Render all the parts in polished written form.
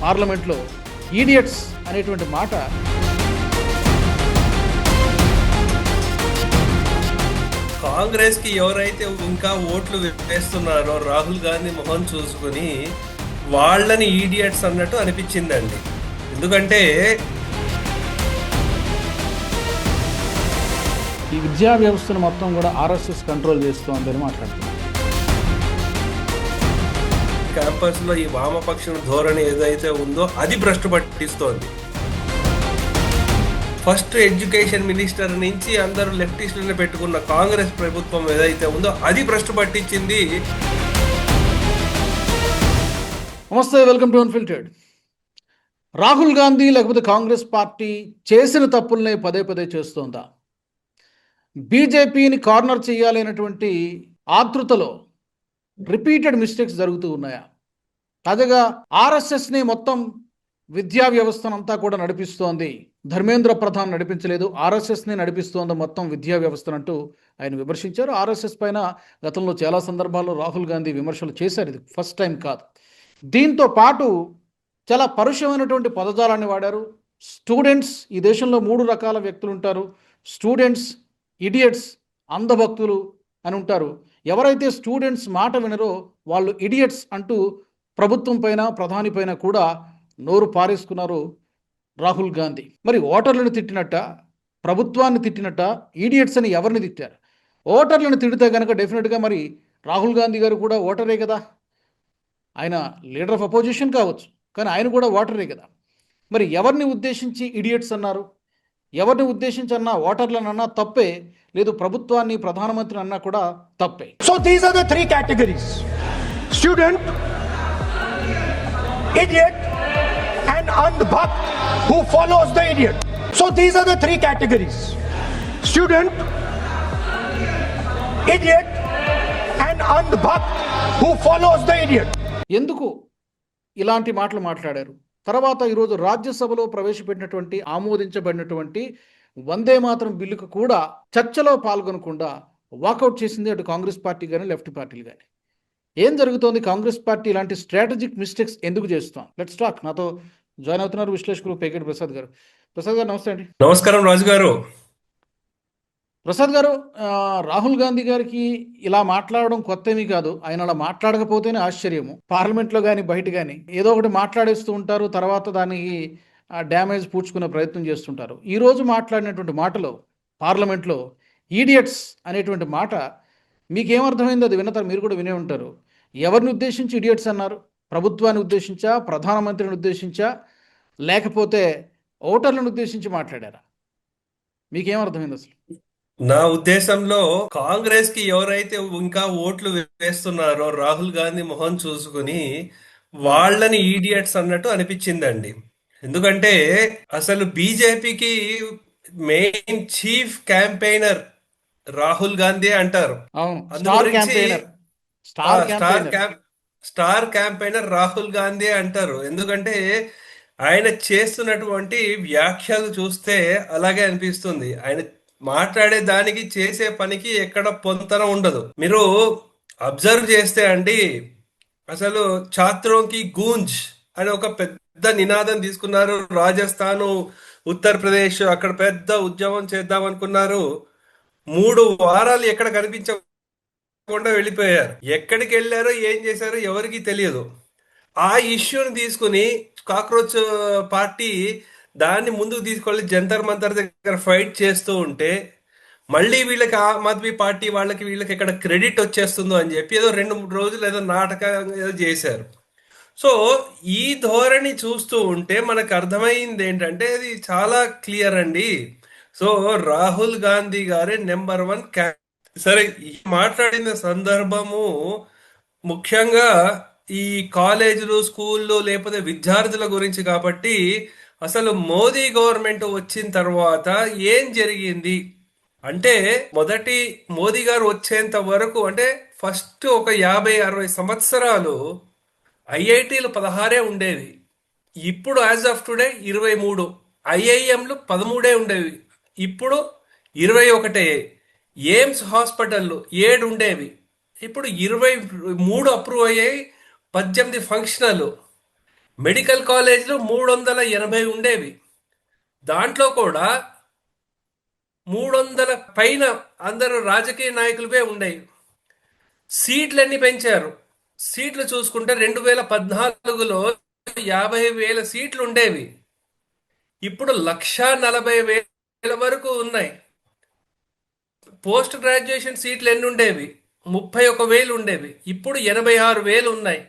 పార్లమెంట్లో ఈడియట్స్ అనేటువంటి మాట కాంగ్రెస్ కి ఎవరైతే ఇంకా ఓట్లు వేస్తున్నారో రాహుల్ గాంధీ మొహం చూసుకుని వాళ్ళని ఈడియట్స్ అన్నట్టు అనిపించిందండి. ఎందుకంటే ఈ విద్యా వ్యవస్థను మొత్తం కూడా ఆర్ఎస్ఎస్ కంట్రోల్ చేస్తోందని మాట్లాడుతున్నారు. క్యాంపస్ లో ఈ వామపక్షం ధోరణి ఏదైతే ఉందో అది భ్రష్టు పట్టిస్తోంది. ఫస్ట్ ఎడ్యుకేషన్ మినిస్టర్ నుంచి అందరూ లెఫ్టిస్టులను పెట్టుకున్న కాంగ్రెస్ ప్రభుత్వం ఏదైతే ఉందో అది భ్రష్టు పట్టించింది. నమస్తే, welcome to unfiltered. Rahul Gandhi లేకపోతే కాంగ్రెస్ పార్టీ చేసిన తప్పుల్ని పదే పదే చేస్తోందా? బీజేపీని కార్నర్ చేయాలనేటువంటి ఆతృతలో రిపీటెడ్ మిస్టేక్స్ జరుగుతూ ఉన్నాయా? తాజాగా ఆర్ఎస్ఎస్ని మొత్తం విద్యా వ్యవస్థనంతా కూడా నడిపిస్తోంది, ధర్మేంద్ర ప్రధాన్ నడిపించలేదు, ఆర్ఎస్ఎస్ని నడిపిస్తోంది మొత్తం విద్యా వ్యవస్థనంటూ ఆయన విమర్శించారు. ఆర్ఎస్ఎస్ పైన గతంలో చాలా సందర్భాల్లో రాహుల్ గాంధీ విమర్శలు చేశారు, ఇది ఫస్ట్ టైం కాదు. దీంతో పాటు చాలా పరుషమైనటువంటి పదజాలాన్ని వాడారు. స్టూడెంట్స్, ఈ దేశంలో 3 రకాల వ్యక్తులు ఉంటారు. స్టూడెంట్స్, ఇడియట్స్, అంధభక్తులు అని ఉంటారు. ఎవరైతే స్టూడెంట్స్ మాట వినరో వాళ్ళు ఇడియట్స్ అంటూ ప్రభుత్వం పైన, ప్రధాని పైన కూడా నోరు పారేసుకున్నారు రాహుల్ గాంధీ. మరి ఓటర్లను తిట్టినట్ట, ప్రభుత్వాన్ని తిట్టినట్ట, ఈడియట్స్ అని ఎవరిని తిట్టారు? ఓటర్లను తిడితే కనుక డెఫినెట్గా మరి రాహుల్ గాంధీ గారు కూడా ఓటరే కదా. ఆయన లీడర్ ఆఫ్ అపోజిషన్ కావచ్చు, కానీ ఆయన కూడా ఓటరే కదా. మరి ఎవరిని ఉద్దేశించి ఇడియట్స్ అన్నారు? ఎవరిని ఉద్దేశించి అన్నా, ఓటర్లను అన్నా తప్పే, లేదు ప్రభుత్వాన్ని, ప్రధానమంత్రిని అన్నా కూడా తప్పే. So these are the 3 categories: student, idiot and andhbhakt who follows the idiot. So these are the 3 categories: student, idiot and andhbhakt who follows the idiot. ఎందుకు ఇలాంటి మాటలు మాట్లాడారు? తర్వాత ఈరోజు రాజ్యసభలో ప్రవేశపెట్టినటువంటి, ఆమోదించబడినటువంటి వందే మాతరం బిల్లుకు కూడా చర్చలో పాల్గొనకుండా వాకౌట్ చేసింది అటు కాంగ్రెస్ పార్టీ కానీ, లెఫ్ట్ పార్టీలు కానీ. ఏం జరుగుతోంది? కాంగ్రెస్ పార్టీ ఇలాంటి స్ట్రాటజిక్ మిస్టేక్స్ ఎందుకు చేస్తాం? Let's talk. నాతో జాయిన్ అవుతున్నారు విశ్లేషకులు పేకెట్ ప్రసాద్ గారు. ప్రసాద్ గారు నమస్తే అండి. నమస్కారం రాజు గారు. ప్రసాద్ గారు, రాహుల్ గాంధీ గారికి ఇలా మాట్లాడడం కొత్తేమీ కాదు. ఆయన అలా మాట్లాడకపోతేనే ఆశ్చర్యము. పార్లమెంట్లో కానీ, బయట కానీ ఏదో ఒకటి మాట్లాడేస్తూ ఉంటారు, తర్వాత దానికి డ్యామేజ్ పూడ్చుకునే ప్రయత్నం చేస్తుంటారు. ఈరోజు మాట్లాడినటువంటి మాటలో పార్లమెంట్లో ఈడియట్స్ అనేటువంటి మాట మీకేమర్థమైంది? అది విన్న మీరు కూడా వినే ఉంటారు. ఎవరిని ఉద్దేశించి ఇడియట్స్ అన్నారు? ప్రభుత్వాన్ని ఉద్దేశించా, ప్రధానమంత్రిని ఉద్దేశించా, లేకపోతే ఓటర్లను ఉద్దేశించి మాట్లాడారా? మీకేమర్థమైంది అసలు? నా ఉద్దేశంలో కాంగ్రెస్ కి ఎవరైతే ఇంకా ఓట్లు వేస్తున్నారో రాహుల్ గాంధీ మొహం చూసుకుని వాళ్ళని ఈడియట్స్ అన్నట్టు అనిపించిందండి. ఎందుకంటే అసలు బీజేపీకి main chief campaigner Rahul Gandhi అంటారు. స్టార్ క్యాంపెయినర్ రాహుల్ గాంధీ అంటారు. ఎందుకంటే ఆయన చేస్తున్నటువంటి వ్యాఖ్యలు చూస్తే అలాగే అనిపిస్తుంది. ఆయన మాట్లాడే దానికి, చేసే పనికి ఎక్కడ పొంతన ఉండదు. మీరు అబ్జర్వ్ చేస్తే అండి, అసలు ఛాత్రోంకి గూంజ్ అని ఒక పెద్ద నినాదం తీసుకున్నారు. రాజస్థాన్, ఉత్తరప్రదేశ్ అక్కడ పెద్ద ఉద్యమం చేద్దాం అనుకున్నారు. 3 వారాలు ఎక్కడ కనిపించకుండా వెళ్ళిపోయారు. ఎక్కడికి వెళ్ళారో, ఏం చేశారో ఎవరికి తెలియదు. ఆ ఇష్యూని తీసుకుని కాక్రోచ్ పార్టీ దాన్ని ముందుకు తీసుకెళ్ళి జంతర్ మంతర్ దగ్గర ఫైట్ చేస్తూ ఉంటే, మళ్ళీ వీళ్ళకి ఆమ్ ఆద్మీ పార్టీ వీళ్ళకి ఎక్కడ క్రెడిట్ వచ్చేస్తుందో అని చెప్పి ఏదో 2-3 రోజులు ఏదో నాటకం ఏదో చేశారు. సో ఈ ధోరణి చూస్తూ ఉంటే మనకు అర్థమైంది ఏంటంటే, అది చాలా క్లియర్ అండి. సో రాహుల్ గాంధీ గారే నెంబర్ 1 సరే, మాట్లాడిన సందర్భము ముఖ్యంగా ఈ కాలేజీలు, స్కూళ్ళు, లేకపోతే విద్యార్థుల గురించి కాబట్టి, అసలు మోదీ గవర్నమెంట్ వచ్చిన తర్వాత ఏం జరిగింది అంటే, మొదటి మోదీ గారు వచ్చేంత వరకు అంటే ఫస్ట్ ఒక 50-60 సంవత్సరాలు ఐఐటీలు 16 ఉండేవి. ఇప్పుడు యాజ్ ఆఫ్ టుడే 23. ఐఐఎంలు 13 ఉండేవి, ఇప్పుడు 21. ఎయిమ్స్ హాస్పిటళ్ళు 7 ఉండేవి, ఇప్పుడు 23 అప్రూవ్ అయ్యాయి. 18 ఫంక్షనల్. మెడికల్ కాలేజ్లో 380 ఉండేవి. దాంట్లో కూడా 300 పైన అందరూ రాజకీయ నాయకులవే ఉండేవి. సీట్లు ఎన్ని పెంచారు? సీట్లు చూసుకుంటే 2014లో 50,000 సీట్లు ఉండేవి. ఇప్పుడు 140,000 వరకు ఉన్నాయి. పోస్ట్ గ్రాడ్యుయేషన్ సీట్లు ఎన్ని ఉండేవి? 31,000 ఉండేవి. ఇప్పుడు 86,000 ఉన్నాయి.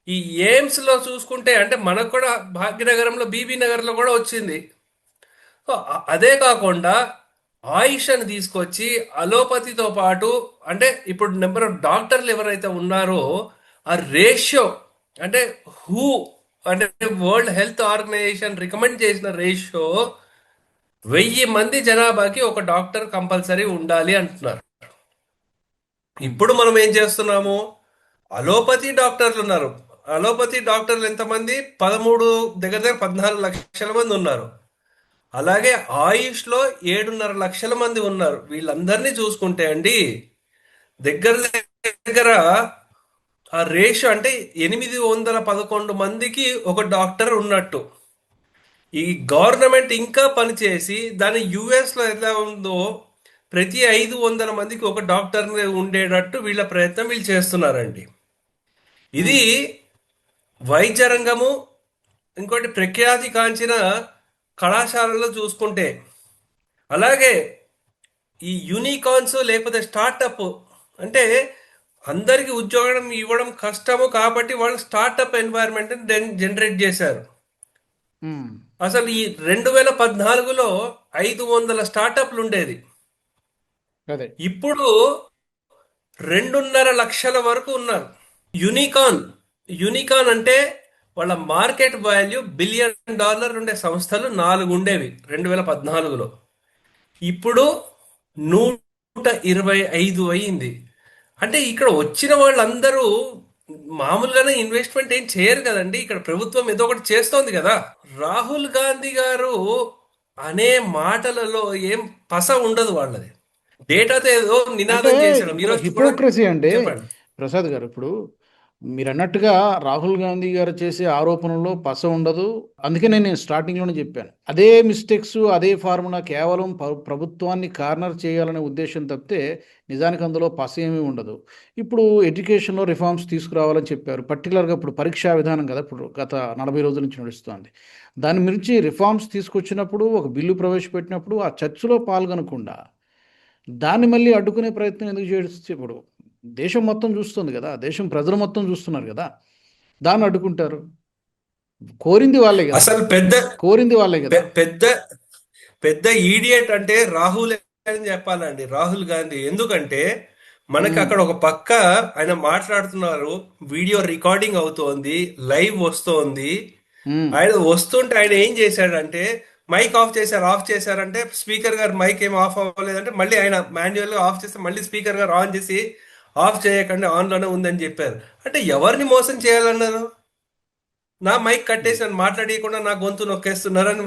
ఈ ఎయిమ్స్ లో చూసుకుంటే అంటే మనకు కూడా భాగ్యనగరంలో బీబీ నగర్లో కూడా వచ్చింది. సో, అదే కాకుండా ఆయుష్ అని తీసుకొచ్చి అలోపతితో పాటు అంటే ఇప్పుడు నెంబర్ ఆఫ్ డాక్టర్లు ఎవరైతే ఉన్నారో ఆ రేషియో అంటే హూ అంటే వరల్డ్ హెల్త్ ఆర్గనైజేషన్ రికమెండ్ చేసిన రేషియో 1000 మంది జనాభాకి ఒక డాక్టర్ కంపల్సరీ ఉండాలి అంటున్నారు. ఇప్పుడు మనం ఏం చేస్తున్నాము? అలోపతి డాక్టర్లు ఉన్నారు. అలోపతి డాక్టర్లు ఎంతమంది? 13 దగ్గర దగ్గర 14 లక్షల మంది ఉన్నారు. అలాగే ఆయుష్లో 7.5 లక్షల మంది ఉన్నారు. వీళ్ళందరినీ చూసుకుంటే అండి దగ్గర దగ్గర ఆ రేషియో అంటే 811 మందికి ఒక డాక్టర్ ఉన్నట్టు. ఈ గవర్నమెంట్ ఇంకా పనిచేసి దాని యుఎస్ లో ఎలా ఉందో ప్రతి 500 మందికి ఒక డాక్టర్ ఉండేటట్టు వీళ్ళ ప్రయత్నం వీళ్ళు చేస్తున్నారండి. ఇది వైద్య రంగము. ఇంకోటి ప్రఖ్యాతి కాంచిన కళాశాలలో చూసుకుంటే అలాగే ఈ యూనికార్న్స్ లేకపోతే స్టార్టప్ అంటే అందరికి ఉద్యోగం ఇవ్వడం కష్టము కాబట్టి వాళ్ళు స్టార్టప్ ఎన్వైరన్మెంట్ జనరేట్ చేశారు. ఉమ్. అసలు ఈ 2014లో 500 స్టార్టప్లు ఉండేది. అదే. ఇప్పుడు 2.5 లక్షల వరకు ఉన్నారు. యూనికార్న్ యూనికార్న్ అంటే వాళ్ళ మార్కెట్ వాల్యూ $1 బిలియన్ ఉండే సంస్థలు 4 ఉండేవి 2014లో. ఇప్పుడు 125 అయింది. అంటే ఇక్కడ వచ్చిన వాళ్ళందరూ మామూలుగానే ఇన్వెస్ట్మెంట్ ఏం చేయరు కదండి. ఇక్కడ ప్రభుత్వం ఏదో ఒకటి చేస్తోంది కదా. రాహుల్ గాంధీ గారు అనే మాటలలో ఏం పస ఉండదు వాళ్ళది. డేటాతో ఏదో అంటే నినాదం చేశాడు. ఇక్కడ ఈరోజు కూడా హిపోక్రసీ అండి చెప్పండి. ప్రసాద్ గారు. ఇప్పుడు మీరు అన్నట్టుగా రాహుల్ గాంధీ గారు చేసే ఆరోపణల్లో పస ఉండదు. అందుకే నేను స్టార్టింగ్లోనే చెప్పాను. అదే మిస్టేక్స్ అదే ఫార్ములా కేవలం ప్రభుత్వాన్ని కార్నర్ చేయాలనే ఉద్దేశం తప్పితే నిజానికి అందులో పస ఏమీ ఉండదు. ఇప్పుడు ఎడ్యుకేషన్లో రిఫార్మ్స్ తీసుకురావాలని చెప్పారు. పర్టికులర్గా ఇప్పుడు పరీక్షా విధానం కదా ఇప్పుడు గత 40 రోజుల నుంచి నడుస్తుంది. దాని గురించి రిఫార్మ్స్ తీసుకొచ్చినప్పుడు ఒక బిల్లు ప్రవేశపెట్టినప్పుడు ఆ చర్చలో పాల్గొనకుండా దాన్ని మళ్ళీ అడ్డుకునే ప్రయత్నం ఎందుకు చేస్తే ఇప్పుడు దేశం మొత్తం చూస్తుంది కదా, దేశం ప్రజలు మొత్తం చూస్తున్నారు కదా, దాన్ని అడ్డుకుంటారు. కోరింది వాళ్ళే కదా, అసలు పెద్ద కోరింది వాళ్ళే కదా. పెద్ద పెద్ద ఈడియట్ అంటే రాహుల్ అని చెప్పాలండి. రాహుల్ గాంధీ. ఎందుకంటే మనకి అక్కడ ఒక పక్క ఆయన మాట్లాడుతున్నారు, వీడియో రికార్డింగ్ అవుతోంది, లైవ్ వస్తోంది. ఉమ్, ఆయన వస్తుంటే ఆయన ఏం చేశాడంటే మైక్ ఆఫ్ చేశారంటే స్పీకర్ గారు మైక్ ఏం ఆఫ్ అవ్వలేదంటే మళ్ళీ ఆయన మాన్యువల్ గా ఆఫ్ చేస్తే మళ్ళీ స్పీకర్ గారు ఆన్ చేసి ఆఫ్ చేయకండి ఆన్ లోనే ఉందని చెప్పారు. అంటే ఎవరిని మోసం చేయాలన్నారు? నా మైక్ కట్టేసి నన్ను మాట్లాడకుండా నా గొంతు నొక్కేస్తున్నారని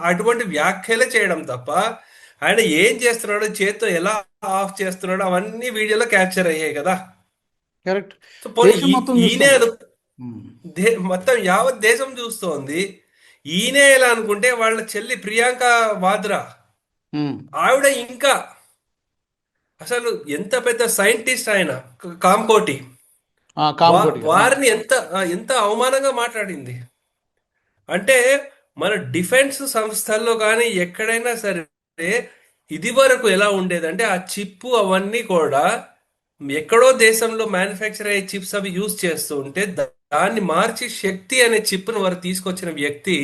అటువంటి వ్యాఖ్యలే చేయడం తప్ప ఆయన ఏం చేస్తున్నాడో చేత్తో ఎలా ఆఫ్ చేస్తున్నాడో అవన్నీ వీడియోలో క్యాప్చర్ అయ్యాయి కదా. కరెక్ట్. సో పోనీ దేశం మొత్తం ఈయనే చూస్తుంది. ఉమ్, మొత్తం యావత్ దేశం చూస్తోంది. ఈయనే ఎలా అనుకుంటే వాళ్ళ చెల్లి ప్రియాంక వాద్రా ఉమ్, ఆవిడ ఇంకా అసలు ఎంత పెద్ద సైంటిస్ట్ ఆయన కామ్కోటి కామకోటి కదా. వారిని ఎంత అవమానంగా మాట్లాడింది. అంటే మన డిఫెన్స్ సంస్థల్లో కానీ ఎక్కడైనా సరే ఇది వరకు ఎలా ఉండేదంటే ఆ చిప్పు అవన్నీ కూడా ఎక్కడో దేశంలో మ్యానుఫ్యాక్చర్ అయ్యే చిప్స్ అవి యూజ్ చేస్తూ ఉంటే దాన్ని మార్చి శక్తి అనే చిప్ను వారు తీసుకొచ్చిన వ్యక్తి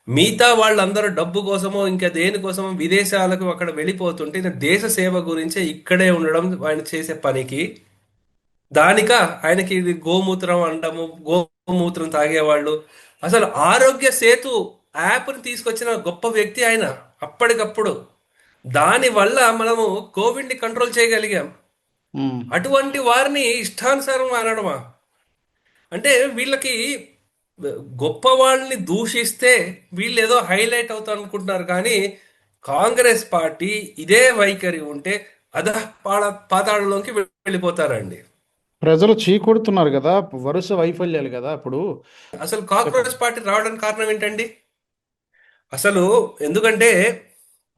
మిగతా వాళ్ళందరూ డబ్బు కోసమో ఇంకా దేనికోసమో విదేశాలకు అక్కడ వెళ్ళిపోతుంటే ఈయన దేశ సేవ గురించే ఇక్కడే ఉండడం ఆయన చేసే పనికి దానిక ఆయనకి ఇది గోమూత్రం అంటాము, గోమూత్రం తాగేవాళ్ళు. అసలు ఆరోగ్య సేతు యాప్ని తీసుకొచ్చిన గొప్ప వ్యక్తి ఆయన అప్పటికప్పుడు. దానివల్ల మనము కోవిడ్ని కంట్రోల్ చేయగలిగాం. ఉమ్, అటువంటి వారిని ఇష్టానుసారం అనడమా? అంటే వీళ్ళకి గొప్ప వాళ్ళని దూషిస్తే వీళ్ళు ఏదో హైలైట్ అవుతారు అనుకుంటున్నారు. కానీ కాంగ్రెస్ పార్టీ ఇదే వైఖరి ఉంటే పాతాళంలోకి వెళ్ళిపోతారండి. ప్రజలు చీకొడుతున్నారు కదా, వరుస వైఫల్యాలు కదా అప్పుడు. అసలు చెప్పండి. కాక్రోచ్ పార్టీ రావడానికి కారణం ఏంటండి? అసలు ఎందుకంటే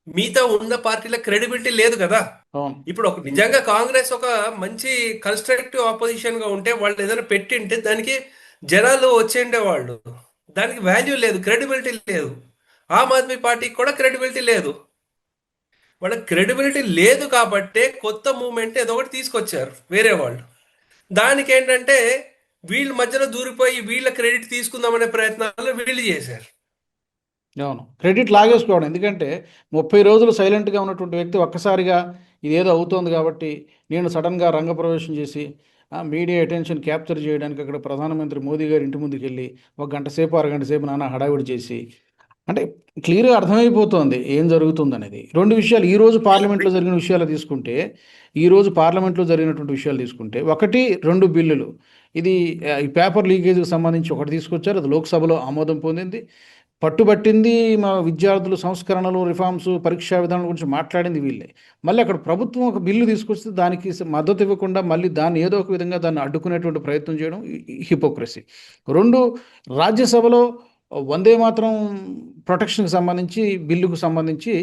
మిగతా ఉన్న పార్టీల క్రెడిబిలిటీ లేదు కదా. అవును. ఇప్పుడు ఒక నిజంగా కాంగ్రెస్ ఒక మంచి కన్స్ట్రక్టివ్ ఆపోజిషన్ గా ఉంటే, వాళ్ళు ఏదైనా పెట్టింటే దానికి జనాలు వచ్చేండే వాళ్ళు. దానికి వాల్యూ లేదు, క్రెడిబిలిటీ లేదు. ఆమ్ ఆద్మీ పార్టీకి కూడా క్రెడిబిలిటీ లేదు. వాళ్ళకి క్రెడిబిలిటీ లేదు కాబట్టే కొత్త మూమెంట్ ఏదో ఒకటి తీసుకొచ్చారు వేరే వాళ్ళు. దానికి ఏంటంటే వీళ్ళ మధ్యలో దూరిపోయి వీళ్ళ క్రెడిట్ తీసుకుందామనే ప్రయత్నాలు వీళ్ళు చేశారు. అవును, క్రెడిట్ లాగేసుకోవడం. ఎందుకంటే 30 రోజులు సైలెంట్గా ఉన్నటువంటి వ్యక్తి ఒక్కసారిగా ఇదేదో అవుతోంది కాబట్టి నేను సడన్గా రంగప్రవేశం చేసి మీడియా అటెన్షన్ క్యాప్చర్ చేయడానికి అక్కడ ప్రధానమంత్రి మోదీ గారి ఇంటి ముందుకు వెళ్ళి ఒక గంట సేపు అరగంట సేపు నాన్న హడావిడి చేసి, అంటే క్లియర్గా అర్థమైపోతోంది ఏం జరుగుతుందనేది. రెండు విషయాలు ఈరోజు పార్లమెంట్లో జరిగిన విషయాలు తీసుకుంటే, ఈరోజు పార్లమెంట్లో జరిగినటువంటి విషయాలు తీసుకుంటే, ఒకటి రెండు బిల్లులు. ఇది ఈ పేపర్ లీకేజ్కి సంబంధించి ఒకటి తీసుకొచ్చారు, అది లోక్సభలో ఆమోదం పొందింది. పట్టుబట్టింది మా విద్యార్థులు, సంస్కరణలు, రిఫార్మ్స్, పరీక్షా విధానం గురించి మాట్లాడింది వీళ్ళే. మళ్ళీ అక్కడ ప్రభుత్వం ఒక బిల్లు తీసుకొస్తే దానికి మద్దతు ఇవ్వకుండా మళ్ళీ దాన్ని ఏదో ఒక విధంగా దాన్ని అడ్డుకునేటువంటి ప్రయత్నం చేయడం హిపోక్రసీ. రెండు, రాజ్యసభలో వందే మాత్రం ప్రొటెక్షన్కి సంబంధించి బిల్లుకు సంబంధించి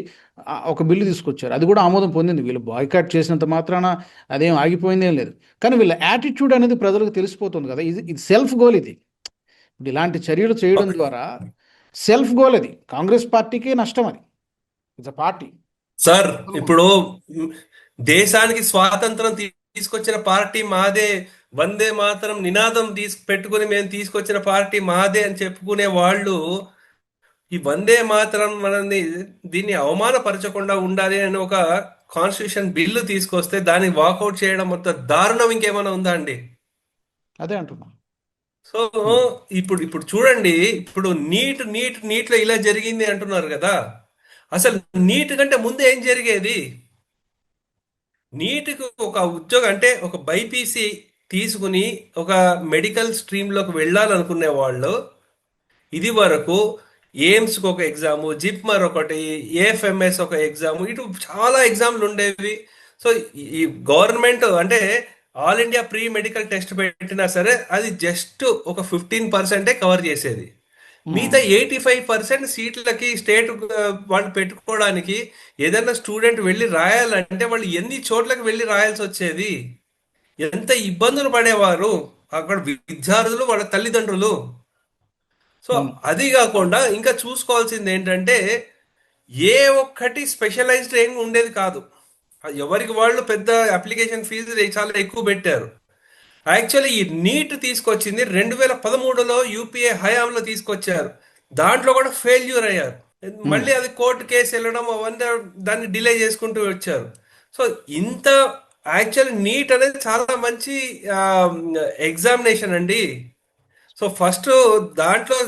ఒక బిల్లు తీసుకొచ్చారు, అది కూడా ఆమోదం పొందింది. వీళ్ళు బాయ్కాట్ చేసినంత మాత్రాన అదేం ఆగిపోయిందేం లేదు. కానీ వీళ్ళ యాటిట్యూడ్ అనేది ప్రజలకు తెలిసిపోతుంది కదా. ఇది సెల్ఫ్ గోల్. ఇది ఇప్పుడు ఇలాంటి చర్యలు చేయడం ద్వారా సెల్ఫ్ గోల్. అది కాంగ్రెస్ పార్టీకి నష్టం. అది ఇట్స్ అ పార్టీ. సార్, ఇప్పుడు దేశానికి స్వాతంత్రం తీసుకొచ్చిన పార్టీ మాదే, వందే మాతరం నినాదం పెట్టుకుని మేము తీసుకొచ్చిన పార్టీ మాదే అని చెప్పుకునే వాళ్ళు ఈ వందే మాతరం మనల్ని దీన్ని అవమానపరచకుండా ఉండాలి అని ఒక కాన్స్టిట్యూషన్ బిల్లు తీసుకొస్తే దాన్ని వాకౌట్ చేయడం మొత్తం దారుణం ఇంకేమైనా ఉందా అండి? అదే అంటున్నా. సో ఇప్పుడు ఇప్పుడు చూడండి, ఇప్పుడు నీట్లో ఇలా జరిగింది అంటున్నారు కదా. అసలు నీట్ కంటే ముందు ఏం జరిగేది? నీట్కి ఒక ఉద్యోగం అంటే ఒక బైపీసీ తీసుకుని ఒక మెడికల్ స్ట్రీమ్లోకి వెళ్ళాలనుకునే వాళ్ళు ఇది వరకు ఎయిమ్స్కి ఒక ఎగ్జాము, జిప్మర్ ఒకటి, ఏఎఫ్ఎంఎస్ ఒక ఎగ్జాము, ఇటు చాలా ఎగ్జామ్లు ఉండేవి. సో ఈ గవర్నమెంట్ అంటే all India pre medical test పెట్టినా సరే అది జస్ట్ ఒక 15% కవర్ చేసేది. మిగతా 85% సీట్లకి స్టేట్ వాళ్ళు పెట్టుకోవడానికి ఏదైనా స్టూడెంట్ వెళ్ళి రాయాలంటే వాళ్ళు ఎన్ని చోట్లకి వెళ్ళి రాయాల్సి వచ్చేది, ఎంత ఇబ్బందులు పడేవారు అక్కడ విద్యార్థులు, వాళ్ళ తల్లిదండ్రులు. సో అది కాకుండా ఇంకా చూసుకోవాల్సింది ఏంటంటే ఏ ఒక్కటి స్పెషలైజ్డ్ ఏం ఉండేది కాదు. ఎవరికి వాళ్ళు పెద్ద అప్లికేషన్ ఫీజు చాలా ఎక్కువ పెట్టారు. యాక్చువల్లీ ఈ నీట్ తీసుకొచ్చింది 2013లో యూపీఏ హయాంలో తీసుకొచ్చారు. దాంట్లో కూడా ఫెయిల్యూర్ అయ్యారు. మళ్ళీ అది కోర్టు కేసు వెళ్ళడం అవన్నీ దాన్ని డిలే చేసుకుంటూ వచ్చారు. సో ఇంత యాక్చువల్లీ నీట్ అనేది చాలా మంచి ఎగ్జామినేషన్ అండి. సో ఫస్ట్ దాంట్లో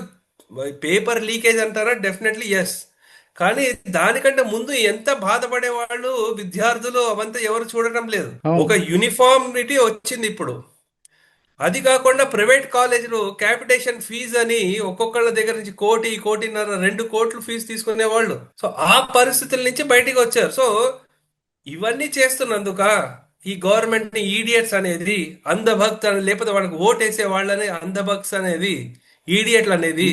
పేపర్ లీకేజ్ అంటారా? Definitely yes. కానీ దానికంటే ముందు ఎంత బాధపడే వాళ్ళు విద్యార్థులు అవంతా ఎవరు చూడటం లేదు. ఒక యూనిఫార్మిటీ వచ్చింది ఇప్పుడు. అది కాకుండా ప్రైవేట్ కాలేజీలు క్యాపిటేషన్ ఫీజు అని ఒక్కొక్కళ్ళ దగ్గర నుంచి 1.5 కోటి 2 కోట్లు ఫీజు తీసుకునే వాళ్ళు. సో ఆ పరిస్థితుల నుంచి బయటికి వచ్చారు. సో ఇవన్నీ చేస్తున్నందుక ఈ గవర్నమెంట్ ని ఈడియట్స్ అనేది, అంధభక్త్ అని, లేకపోతే వాళ్ళకి ఓటేసే వాళ్ళని అంధభక్త్ అనేది, ఈడియట్లు అనేది.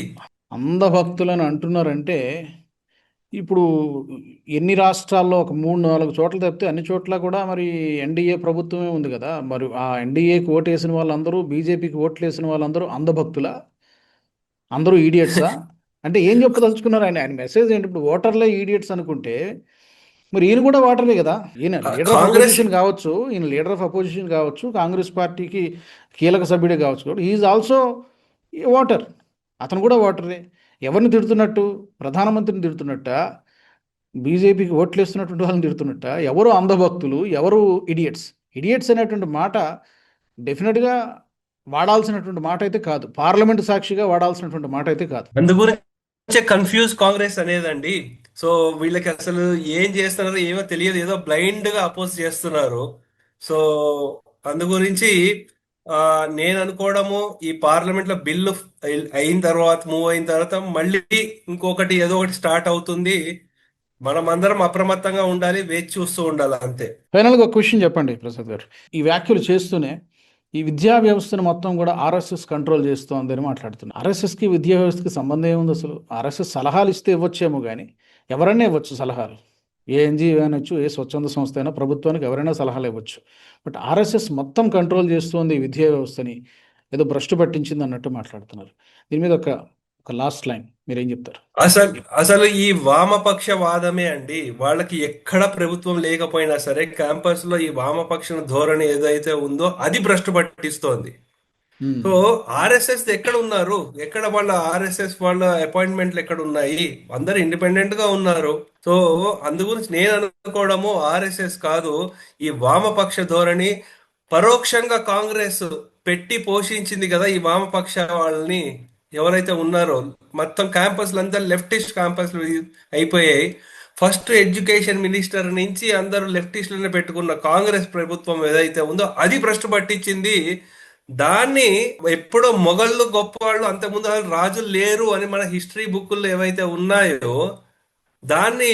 అంధభక్తులని అంటున్నారంటే ఇప్పుడు ఎన్ని రాష్ట్రాల్లో ఒక 3-4 చోట్ల తప్పితే అన్ని చోట్ల కూడా మరి ఎన్డీఏ ప్రభుత్వమే ఉంది కదా. మరి ఆ ఎన్డీఏకి ఓటు వేసిన వాళ్ళందరూ, బీజేపీకి ఓట్లు వేసిన వాళ్ళందరూ అంధభక్తులా? అందరూ ఈడియట్సా? అంటే ఏం చెప్పదలుచుకున్నారు ఆయన? ఆయన మెసేజ్ ఏంటి? ఇప్పుడు ఓటర్లే ఈడియట్స్ అనుకుంటే మరి ఈయన కూడా ఓటర్లే కదా. ఈయన లీడర్ ఆఫ్ అపోజిషన్ కావచ్చు, ఈయన లీడర్ ఆఫ్ అపోజిషన్ కావచ్చు, కాంగ్రెస్ పార్టీకి కీలక సభ్యుడే కావచ్చు, ఈజ్ ఆల్సో ఓటర్. అతను కూడా ఓటరే. ఎవరిని తిడుతున్నట్టు? ప్రధానమంత్రిని తిడుతున్నట్ట? బీజేపీకి ఓట్లు వేస్తున్నటువంటి వాళ్ళని తిడుతున్నట్ట? ఎవరు అంధభక్తులు, ఎవరు ఇడియట్స్? ఇడియట్స్ అనేటువంటి మాట డెఫినెట్గా వాడాల్సినటువంటి మాట అయితే కాదు. పార్లమెంట్ సాక్షిగా వాడాల్సినటువంటి మాట అయితే కాదు. అందుగురించే కన్ఫ్యూజ్ కాంగ్రెస్ అనేదండి. సో వీళ్ళకి అసలు ఏం చేస్తున్నారో ఏమో తెలియదు, ఏదో బ్లైండ్ గా అపోజ్ చేస్తున్నారు. సో అందు గురించి నేను అనుకోవడము, ఈ పార్లమెంట్ లో బిల్లు అయిన తర్వాత, మూవ్ అయిన తర్వాత మళ్ళీ ఇంకొకటి ఏదో ఒకటి స్టార్ట్ అవుతుంది. మనం అందరం అప్రమత్తంగా ఉండాలి, వేచి చూస్తూ ఉండాలి, అంతే. ఫైనల్గా ఒక క్వశ్చన్ చెప్పండి ప్రసాద్ గారు. ఈ వ్యాఖ్యలు చేస్తూనే ఈ విద్యా వ్యవస్థను మొత్తం కూడా ఆర్ఎస్ఎస్ కంట్రోల్ చేస్తోందని మాట్లాడుతున్నారు. ఆర్ఎస్ఎస్కి విద్యా వ్యవస్థకి సంబంధం ఏముంది అసలు? ఆర్ఎస్ఎస్ సలహాలు ఇస్తే ఇవ్వచ్చేమో కానీ ఎవరైనా ఇవ్వచ్చు సలహాలు. ఏ ఎన్జిఓ అనొచ్చు, ఏ స్వచ్ఛంద సంస్థ అయినా ప్రభుత్వానికి ఎవరైనా సలహాలు ఇవ్వచ్చు. బట్ ఆర్ఎస్ఎస్ మొత్తం కంట్రోల్ చేస్తోంది ఈ విద్యా వ్యవస్థని, ఏదో భ్రష్టు పట్టించింది అన్నట్టు మాట్లాడుతున్నారు. దీని మీద ఒక లాస్ట్ లైన్ మీరేం చెప్తారు? అసలు ఈ వామపక్ష వాదమే అండి. వాళ్ళకి ఎక్కడ ప్రభుత్వం లేకపోయినా సరే క్యాంపస్ లో ఈ వామపక్ష ధోరణి ఏదైతే ఉందో అది భ్రష్టు పట్టిస్తోంది. సో ఆర్ఎస్ఎస్ ఎక్కడ ఉన్నారు? ఎక్కడ వాళ్ళ ఆర్ఎస్ఎస్ వాళ్ళ అపాయింట్మెంట్లు ఎక్కడ ఉన్నాయి? అందరు ఇండిపెండెంట్ గా ఉన్నారు. సో అందు గురించి నేను అనుకోవడము ఆర్ఎస్ఎస్ కాదు, ఈ వామపక్ష ధోరణి పరోక్షంగా కాంగ్రెస్ పెట్టి పోషించింది కదా ఈ వామపక్ష వాళ్ళని ఎవరైతే ఉన్నారో. మొత్తం క్యాంపస్లు అంతా లెఫ్టిస్ట్ క్యాంపస్లు అయిపోయాయి. ఫస్ట్ ఎడ్యుకేషన్ మినిస్టర్ నుంచి అందరూ లెఫ్టిస్ట్లనే పెట్టుకున్న కాంగ్రెస్ ప్రభుత్వం ఏదైతే ఉందో అది భ్రష్టు పట్టించింది. దాన్ని ఎప్పుడో మొఘళ్ళు గొప్పవాళ్ళు, అంతకుముందు రాజులు లేరు అని మన హిస్టరీ బుక్కుల్లో ఏవైతే ఉన్నాయో దాన్ని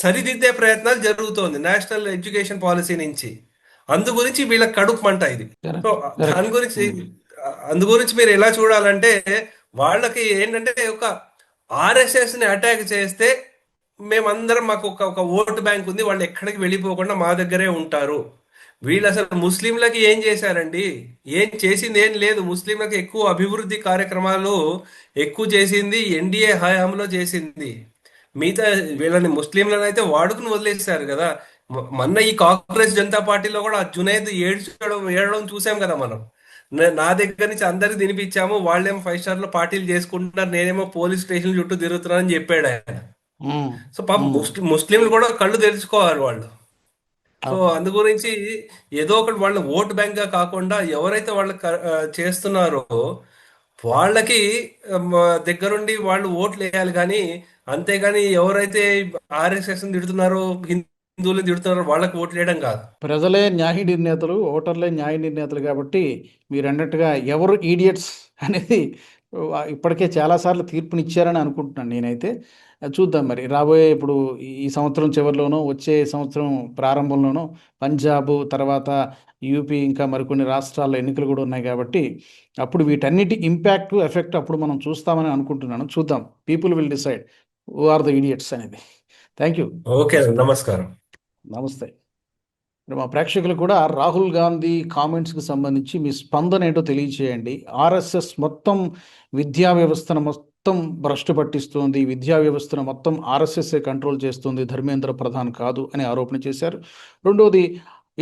సరిదిద్దే ప్రయత్నాలు జరుగుతోంది నేషనల్ ఎడ్యుకేషన్ పాలసీ నుంచి. అందు గురించి వీళ్ళ కడుపు మంట ఇది. సో అందు గురించి మీరు ఎలా చూడాలంటే వాళ్ళకి ఏంటంటే ఒక ఆర్ఎస్ఎస్ ని అటాక్ చేస్తే మేమందరం మాకు ఒక ఓటు బ్యాంక్ ఉంది, వాళ్ళు ఎక్కడికి వెళ్ళిపోకుండా మా దగ్గరే ఉంటారు. వీళ్ళు అసలు ముస్లింలకి ఏం చేశారండి? ఏం చేసింది ఏం లేదు. ముస్లింలకు ఎక్కువ అభివృద్ధి కార్యక్రమాలు ఎక్కువ చేసింది ఎన్డీఏ హయాంలో చేసింది. మిగతా వీళ్ళని ముస్లింలను అయితే వాడుకుని వదిలేశారు కదా. మొన్న ఈ కాంగ్రెస్ జనతా పార్టీలో కూడా జునైద్ ఏడడం చూసాం కదా మనం. నా దగ్గర నుంచి అందరికి తినిపించాము, వాళ్ళేమో 5 స్టార్ లో పార్టీలు చేసుకుంటున్నారు, నేనేమో పోలీస్ స్టేషన్ చుట్టూ తిరుగుతున్నానని చెప్పాడు ఆయన. సో ముస్లింలు కూడా కళ్ళు తెరుచుకోవాలి వాళ్ళు. సో అందు గురించి ఏదో ఒకటి వాళ్ళ ఓట్ బ్యాంక్ గా కాకుండా ఎవరైతే వాళ్ళు చేస్తున్నారో వాళ్ళకి దగ్గరుండి వాళ్ళు ఓట్లు వేయాలి. కానీ అంతేగాని ఎవరైతే ఆర్ఎస్ఎస్ తిడుతున్నారో, హిందువులు తిడుతున్నారో వాళ్ళకి ఓట్లు వేయడం కాదు. ప్రజలే న్యాయ నిర్ణేతలు, ఓటర్లే న్యాయ నిర్ణేతలు. కాబట్టి మీరు అన్నట్టుగా ఎవరు ఈడియట్స్ అనేది ఇప్పటికే చాలాసార్లు తీర్పునిచ్చారని అనుకుంటున్నాను నేనైతే. చూద్దాం మరి రాబోయే ఇప్పుడు ఈ సంవత్సరం చివరిలోనో వచ్చే సంవత్సరం ప్రారంభంలోనో పంజాబ్ తర్వాత యూపీ ఇంకా మరికొన్ని రాష్ట్రాల్లో ఎన్నికలు కూడా ఉన్నాయి. కాబట్టి అప్పుడు వీటన్నిటి ఇంపాక్ట్ ఎఫెక్ట్ అప్పుడు మనం చూస్తామని అనుకుంటున్నాను. చూద్దాం. People will decide who are the idiots అనేది. Thank you. ఓకే, నమస్కారం. నమస్తే. మా ప్రేక్షకులు కూడా రాహుల్ గాంధీ కామెంట్స్కి సంబంధించి మీ స్పందన ఏంటో తెలియచేయండి. ఆర్ఎస్ఎస్ మొత్తం విద్యా వ్యవస్థను మొత్తం భ్రష్టు పట్టిస్తుంది, విద్యా వ్యవస్థను మొత్తం ఆర్ఎస్ఎస్ఏ కంట్రోల్ చేస్తుంది, ధర్మేంద్ర ప్రధాన్ కాదు అని ఆరోపణ చేశారు. రెండోది,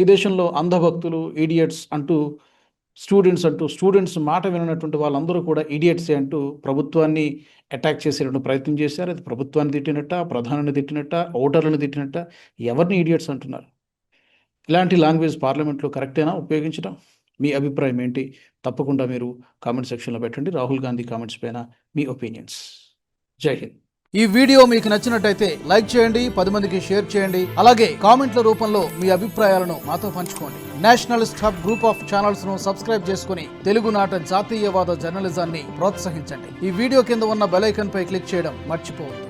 ఈ దేశంలో అంధభక్తులు, ఈడియట్స్ అంటూ స్టూడెంట్స్ మాట వినటువంటి వాళ్ళందరూ కూడా ఈడియట్సే అంటూ ప్రభుత్వాన్ని అటాక్ చేసేటువంటి ప్రయత్నం చేశారు. అది ప్రభుత్వాన్ని తిట్టినట్ట, ప్రధానాన్ని తిట్టినట్ట, ఓటర్లను తిట్టినట్ట, ఎవరిని ఈడియట్స్ అంటున్నారు? ఇలాంటి లాంగ్వేజ్ పార్లమెంట్లో కరెక్టేనా ఉపయోగించడం? మీ అభిప్రాయం ఏంటి? తప్పకుండా మీరు కామెంట్ సెక్షన్లో పెట్టండి. రాహుల్ గాంధీ కామెంట్స్ పైన మీ ఒపీనియన్స్. జై హింద్. ఈ వీడియో మీకు నచ్చినట్టయితే లైక్ చేయండి, 10 మందికి షేర్ చేయండి. అలాగే కామెంట్ల రూపంలో మీ అభిప్రాయాలను మాతో పంచుకోండి. Nationalist hub group of channels ను సబ్స్క్రైబ్ చేసుకుని తెలుగునాట జాతీయవాద జర్నలిజాన్ని ప్రోత్సహించండి. ఈ వీడియో కింద ఉన్న బెల్ ఐకాన్ పై క్లిక్ చేయడం మర్చిపోవద్దు.